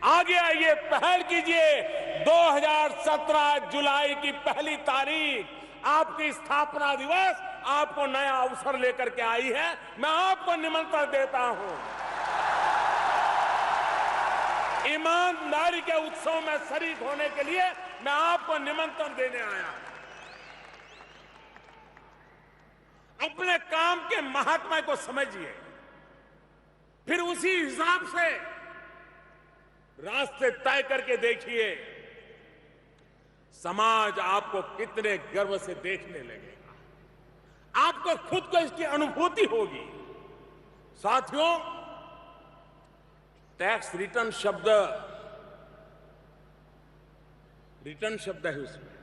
आगे आइए, पहल कीजिए। 2017 जुलाई की पहली तारीख आपकी स्थापना दिवस आपको नया अवसर लेकर के आई है। मैं आपको निमंत्रण देता हूं, ईमानदारी के उत्सव में शरीक होने के लिए मैं आपको निमंत्रण देने आया। अपने काम के महात्मा को समझिए, फिर उसी हिसाब से रास्ते तय करके देखिए, समाज आपको कितने गर्व से देखने लगेगा, आपको खुद को इसकी अनुभूति होगी। साथियों, टैक्स रिटर्न शब्द है, उसमें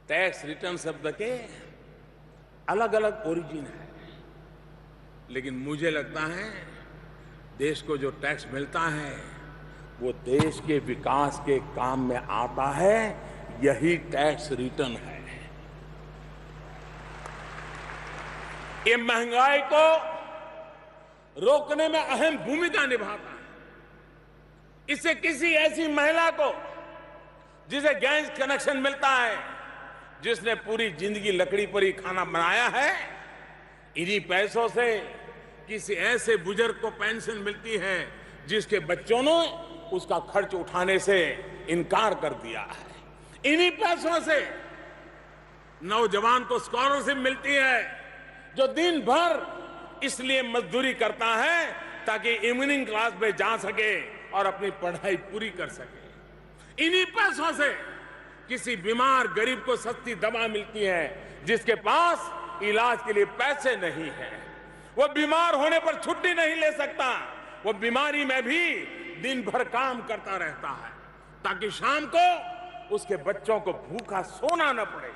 टैक्स रिटर्न शब्द के अलग अलग ओरिजिन है, लेकिन मुझे लगता है देश को जो टैक्स मिलता है वो देश के विकास के काम में आता है, यही टैक्स रिटर्न है। ये महंगाई को रोकने में अहम भूमिका निभाता है। इससे किसी ऐसी महिला को जिसे गैस कनेक्शन मिलता है, जिसने पूरी जिंदगी लकड़ी पर ही खाना बनाया है, इन्हीं पैसों से किसी ऐसे बुजुर्ग को पेंशन मिलती है जिसके बच्चों ने उसका खर्च उठाने से इनकार कर दिया है। इन्हीं पैसों से नौजवान को स्कॉलरशिप मिलती है जो दिन भर इसलिए मजदूरी करता है ताकि इवनिंग क्लास में जा सके और अपनी पढ़ाई पूरी कर सके। इन्हीं पैसों से किसी बीमार गरीब को सस्ती दवा मिलती है जिसके पास इलाज के लिए पैसे नहीं है, वो बीमार होने पर छुट्टी नहीं ले सकता, वो बीमारी में भी दिन भर काम करता रहता है ताकि शाम को उसके बच्चों को भूखा सोना न पड़े।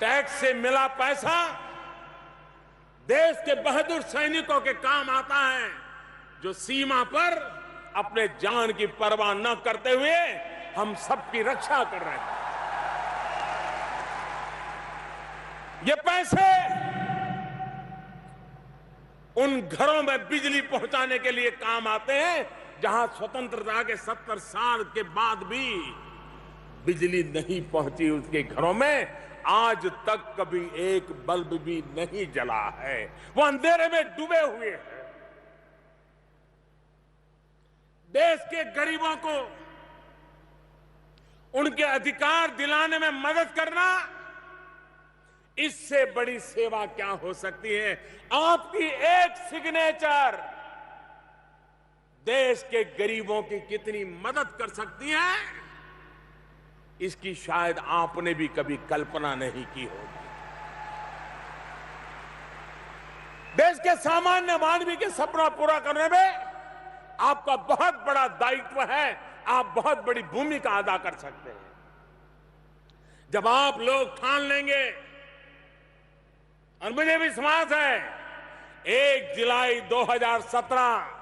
टैक्स से मिला पैसा देश के बहादुर सैनिकों के काम आता है, जो सीमा पर अपने जान की परवाह न करते हुए हम सबकी रक्षा कर रहे हैं। ये पैसे उन घरों में बिजली पहुंचाने के लिए काम आते हैं जहां स्वतंत्रता के 70 साल के बाद भी बिजली नहीं पहुंची उसके घरों में। आज तक कभी एक बल्ब भी नहीं जला है, वो अंधेरे में डूबे हुए हैं। देश के गरीबों को उनके अधिकार दिलाने में मदद करना, इससे बड़ी सेवा क्या हो सकती है। आपकी एक सिग्नेचर देश के गरीबों की कितनी मदद कर सकती है, इसकी शायद आपने भी कभी कल्पना नहीं की होगी। देश के सामान्य मानवी के सपना पूरा करने में आपका बहुत बड़ा दायित्व है, आप बहुत बड़ी भूमिका अदा कर सकते हैं। जब आप लोग ठान लेंगे, और मुझे विश्वास है 1 जुलाई 2017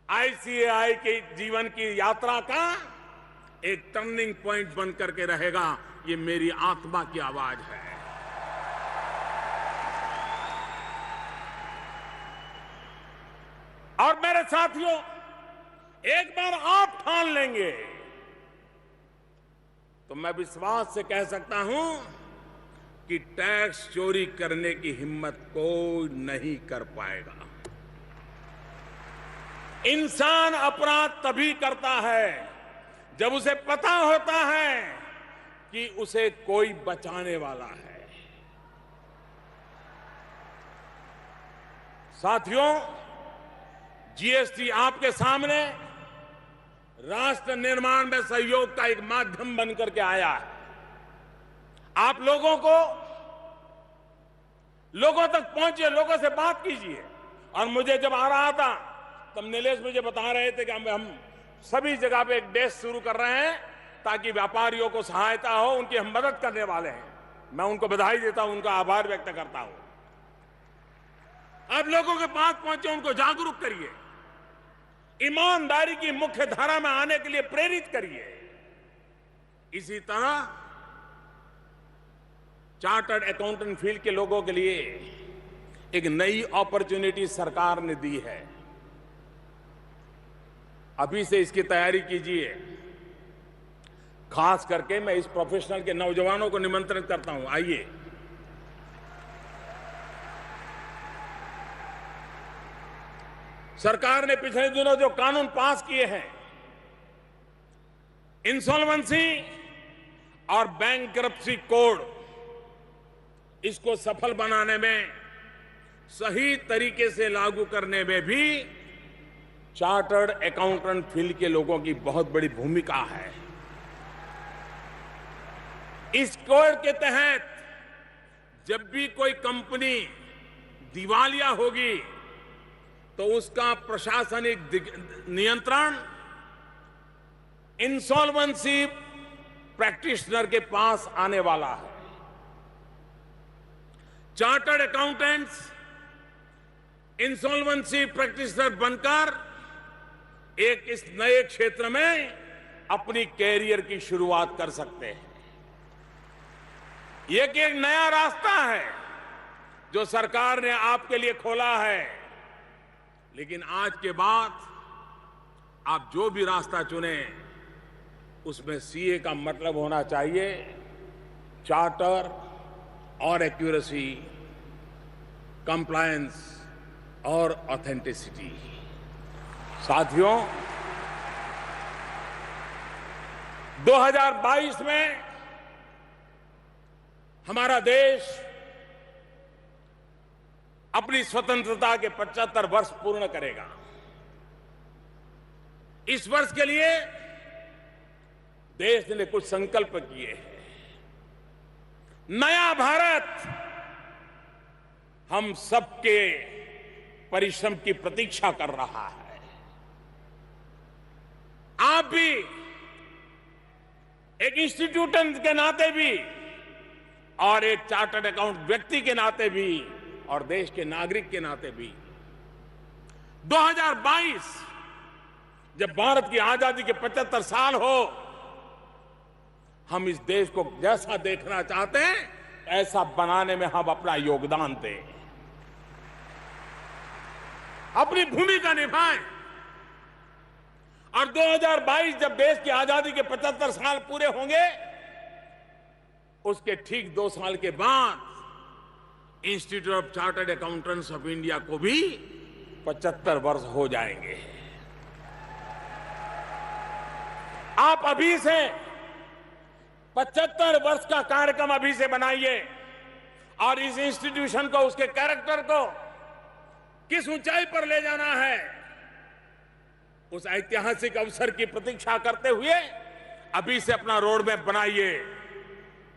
आईसीएआई के जीवन की यात्रा का एक टर्निंग पॉइंट बन करके रहेगा, ये मेरी आत्मा की आवाज है। और मेरे साथियों, एक बार आप ठान लेंगे तो मैं विश्वास से कह सकता हूं कि टैक्स चोरी करने की हिम्मत कोई नहीं कर पाएगा। इंसान अपराध तभी करता है जब उसे पता होता है कि उसे कोई बचाने वाला है। साथियों, जीएसटी आपके सामने राष्ट्र निर्माण में सहयोग का एक माध्यम बनकर के आया है। आप लोगों तक पहुंचिए, लोगों से बात कीजिए। और मुझे जब आ रहा था तब नीलेश मुझे बता रहे थे कि हम सभी जगह पे एक डेस्क शुरू कर रहे हैं ताकि व्यापारियों को सहायता हो, उनकी हम मदद करने वाले हैं। मैं उनको बधाई देता हूं, उनका आभार व्यक्त करता हूं। आप लोगों के पास पहुंचे, उनको जागरूक करिए, ईमानदारी की मुख्य धारा में आने के लिए प्रेरित करिए। इसी तरह चार्टर्ड अकाउंटेंट फील्ड के लोगों के लिए एक नई अपॉर्चुनिटी सरकार ने दी है। अभी से इसकी तैयारी कीजिए। खास करके मैं इस प्रोफेशनल के नौजवानों को निमंत्रित करता हूं, आइए। सरकार ने पिछले दिनों जो कानून पास किए हैं, इंसॉल्वेंसी और बैंकरप्सी कोड, इसको सफल बनाने में, सही तरीके से लागू करने में भी चार्टर्ड अकाउंटेंट फील्ड के लोगों की बहुत बड़ी भूमिका है। इस कोड के तहत जब भी कोई कंपनी दिवालिया होगी तो उसका प्रशासनिक नियंत्रण इंसॉल्वेंसी प्रैक्टिशनर के पास आने वाला है। चार्टर्ड अकाउंटेंट्स इंसॉल्वेंसी प्रैक्टिशनर बनकर एक इस नए क्षेत्र में अपनी कैरियर की शुरुआत कर सकते हैं। ये एक नया रास्ता है जो सरकार ने आपके लिए खोला है, लेकिन आज के बाद आप जो भी रास्ता चुने उसमें सीए का मतलब होना चाहिए चार्टर और एक्यूरेसी, कंप्लायंस और ऑथेंटिसिटी। साथियों, 2022 में हमारा देश अपनी स्वतंत्रता के 75 वर्ष पूर्ण करेगा। इस वर्ष के लिए देश ने कुछ संकल्प किए हैं। नया भारत हम सबके परिश्रम की प्रतीक्षा कर रहा है। आप भी एक इंस्टीट्यूशन के नाते भी और एक चार्टर्ड अकाउंट व्यक्ति के नाते भी और देश के नागरिक के नाते भी 2022 जब भारत की आजादी के 75 साल हो, हम इस देश को जैसा देखना चाहते हैं ऐसा बनाने में हम अपना योगदान दें, अपनी भूमिका निभाएं। और 2022 जब देश की आजादी के 75 साल पूरे होंगे, उसके ठीक 2 साल के बाद institute of chartered accountants of India को भी 75 वर्ष हो जाएंगे। आप अभी से 75 वर्ष का कार्यक्रम अभी से बनाइए और इस इंस्टीट्यूशन को, उसके कैरेक्टर को किस ऊंचाई पर ले जाना है, उस ऐतिहासिक अवसर की प्रतीक्षा करते हुए अभी से अपना रोड मैप बनाइए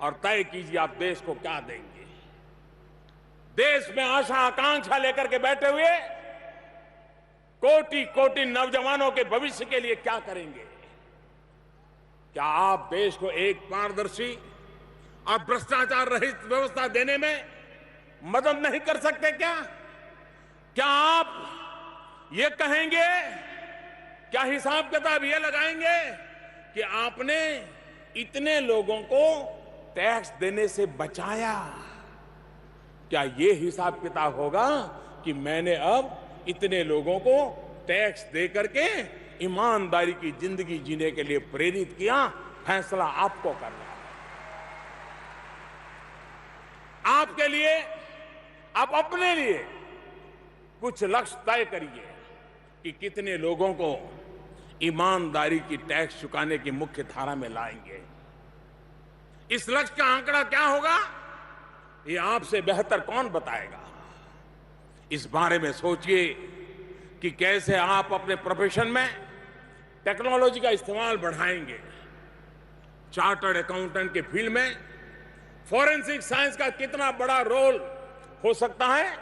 और तय कीजिए आप देश को क्या देंगे। देश में आशा आकांक्षा लेकर के बैठे हुए कोटि कोटि नौजवानों के भविष्य के लिए क्या करेंगे? क्या आप देश को एक पारदर्शी और भ्रष्टाचार रहित व्यवस्था देने में मदद नहीं कर सकते क्या? क्या आप ये कहेंगे, क्या हिसाब किताब ये लगाएंगे कि आपने इतने लोगों को टैक्स देने से बचाया? क्या ये हिसाब किताब होगा कि मैंने अब इतने लोगों को टैक्स दे करके ईमानदारी की जिंदगी जीने के लिए प्रेरित किया? फैसला आपको करना है। आपके लिए, आप अपने लिए कुछ लक्ष्य तय करिए कि कितने लोगों को ईमानदारी की टैक्स चुकाने की मुख्य धारा में लाएंगे। इस लक्ष्य का आंकड़ा क्या होगा, ये आपसे बेहतर कौन बताएगा? इस बारे में सोचिए कि कैसे आप अपने प्रोफेशन में टेक्नोलॉजी का इस्तेमाल बढ़ाएंगे। चार्टर्ड अकाउंटेंट के फील्ड में फॉरेंसिक साइंस का कितना बड़ा रोल हो सकता है,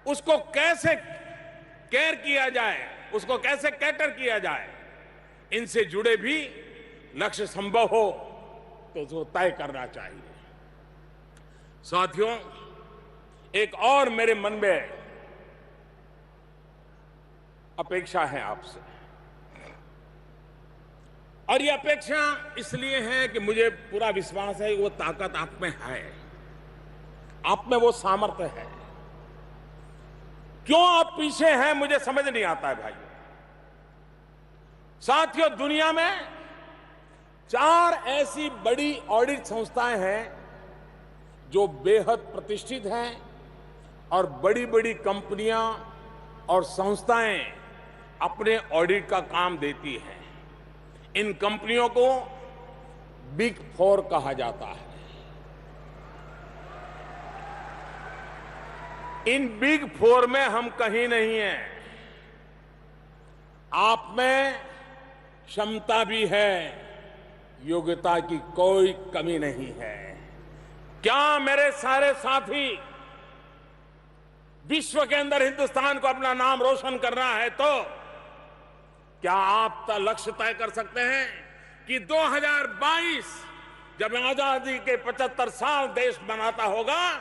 उसको कैसे केयर किया जाए, उसको कैसे कैटर किया जाए, इनसे जुड़े भी लक्ष्य संभव हो तो उसको तय करना चाहिए। साथियों, एक और मेरे मन में अपेक्षा है आपसे, और ये अपेक्षा इसलिए है कि मुझे पूरा विश्वास है कि वो ताकत आप में है, आप में वो सामर्थ्य है। क्यों आप पीछे हैं मुझे समझ नहीं आता है भाइयों। साथियों, दुनिया में 4 ऐसी बड़ी ऑडिट संस्थाएं हैं जो बेहद प्रतिष्ठित हैं और बड़ी बड़ी कंपनियां और संस्थाएं अपने ऑडिट का काम देती हैं। इन कंपनियों को बिग 4 कहा जाता है। इन बिग 4 में हम कहीं नहीं हैं। आप में क्षमता भी है, योग्यता की कोई कमी नहीं है। क्या मेरे सारे साथी विश्व के अंदर हिंदुस्तान को अपना नाम रोशन करना है तो क्या आप लक्ष्य तय कर सकते हैं कि 2022 जब आजादी के 75 साल देश मनाता होगा,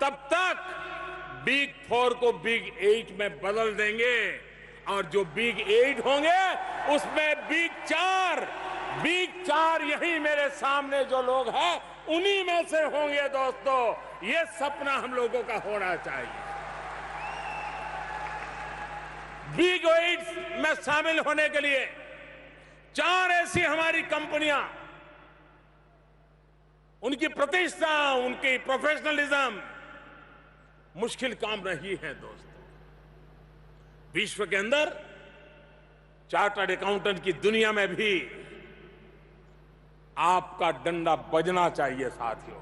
तब तक बिग 4 को बिग 8 में बदल देंगे, और जो बिग 8 होंगे उसमें बिग 4 यही मेरे सामने जो लोग हैं उन्हीं में से होंगे। दोस्तों, ये सपना हम लोगों का होना चाहिए। बिग 8 में शामिल होने के लिए 4 ऐसी हमारी कंपनियां, उनकी प्रतिष्ठा, उनकी प्रोफेशनलिज्म मुश्किल काम नहीं है। दोस्तों, विश्व के अंदर चार्टर्ड अकाउंटेंट की दुनिया में भी आपका डंडा बजना चाहिए। साथियों,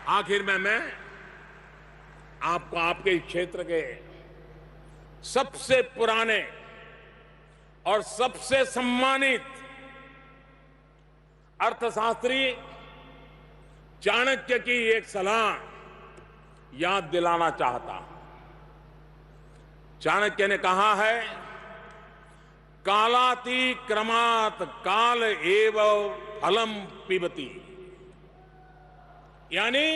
आखिर में मैं आपको आपके क्षेत्र के सबसे पुराने और सबसे सम्मानित अर्थशास्त्री चाणक्य की एक सलाह याद दिलाना चाहता हूं। चाणक्य ने कहा है, कालाति क्रमात् काल एव फलम पिबती, यानी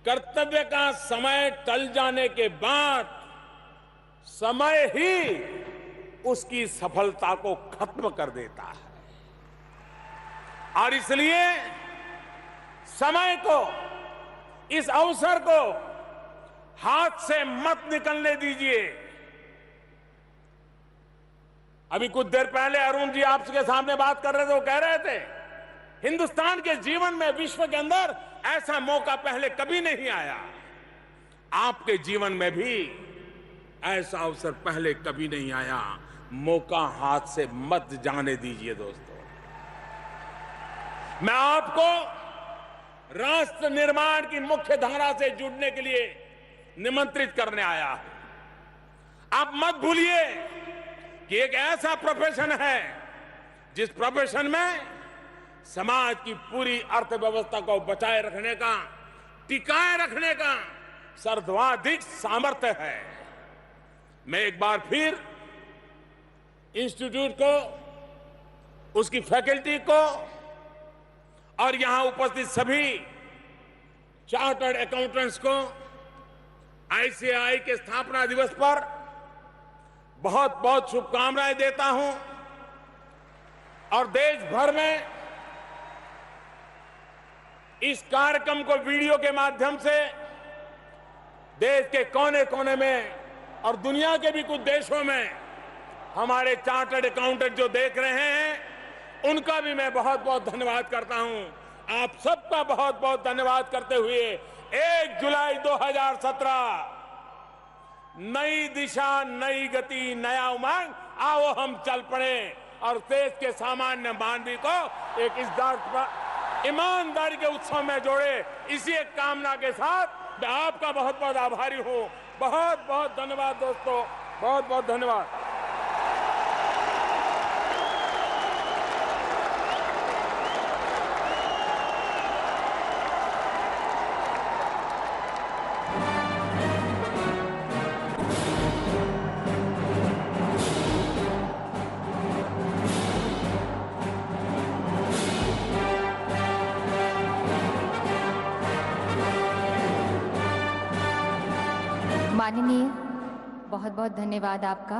कर्तव्य का समय टल जाने के बाद समय ही उसकी सफलता को खत्म कर देता है। और इसलिए समय को, इस अवसर को हाथ से मत निकलने दीजिए। अभी कुछ देर पहले अरुण जी आपके सामने बात कर रहे थे, वो कह रहे थे हिंदुस्तान के जीवन में, विश्व के अंदर ऐसा मौका पहले कभी नहीं आया। आपके जीवन में भी ऐसा अवसर पहले कभी नहीं आया। मौका हाथ से मत जाने दीजिए दोस्तों। मैं आपको राष्ट्र निर्माण की मुख्य धारा से जुड़ने के लिए निमंत्रित करने आया हूं। आप मत भूलिए कि एक ऐसा प्रोफेशन है जिस प्रोफेशन में समाज की पूरी अर्थव्यवस्था को बचाए रखने का, टिकाए रखने का सर्वाधिक सामर्थ्य है। मैं एक बार फिर इंस्टीट्यूट को, उसकी फैकल्टी को और यहां उपस्थित सभी चार्टर्ड अकाउंटेंट्स को आईसीएआई के स्थापना दिवस पर बहुत बहुत शुभकामनाएं देता हूं। और देश भर में इस कार्यक्रम को वीडियो के माध्यम से देश के कोने कोने में और दुनिया के भी कुछ देशों में हमारे चार्टर्ड अकाउंटेंट जो देख रहे हैं, उनका भी मैं बहुत बहुत धन्यवाद करता हूं। आप सबका बहुत बहुत धन्यवाद करते हुए 1 जुलाई 2017, नई दिशा, नई गति, नया उमंग, आओ हम चल पड़े और देश के सामान्य मानवी को एक इस ईमानदारी के उत्सव में जोड़े। इसी एक कामना के साथ मैं आपका बहुत बहुत आभारी हूं। बहुत बहुत धन्यवाद दोस्तों, बहुत बहुत धन्यवाद। माननीय, बहुत बहुत धन्यवाद आपका।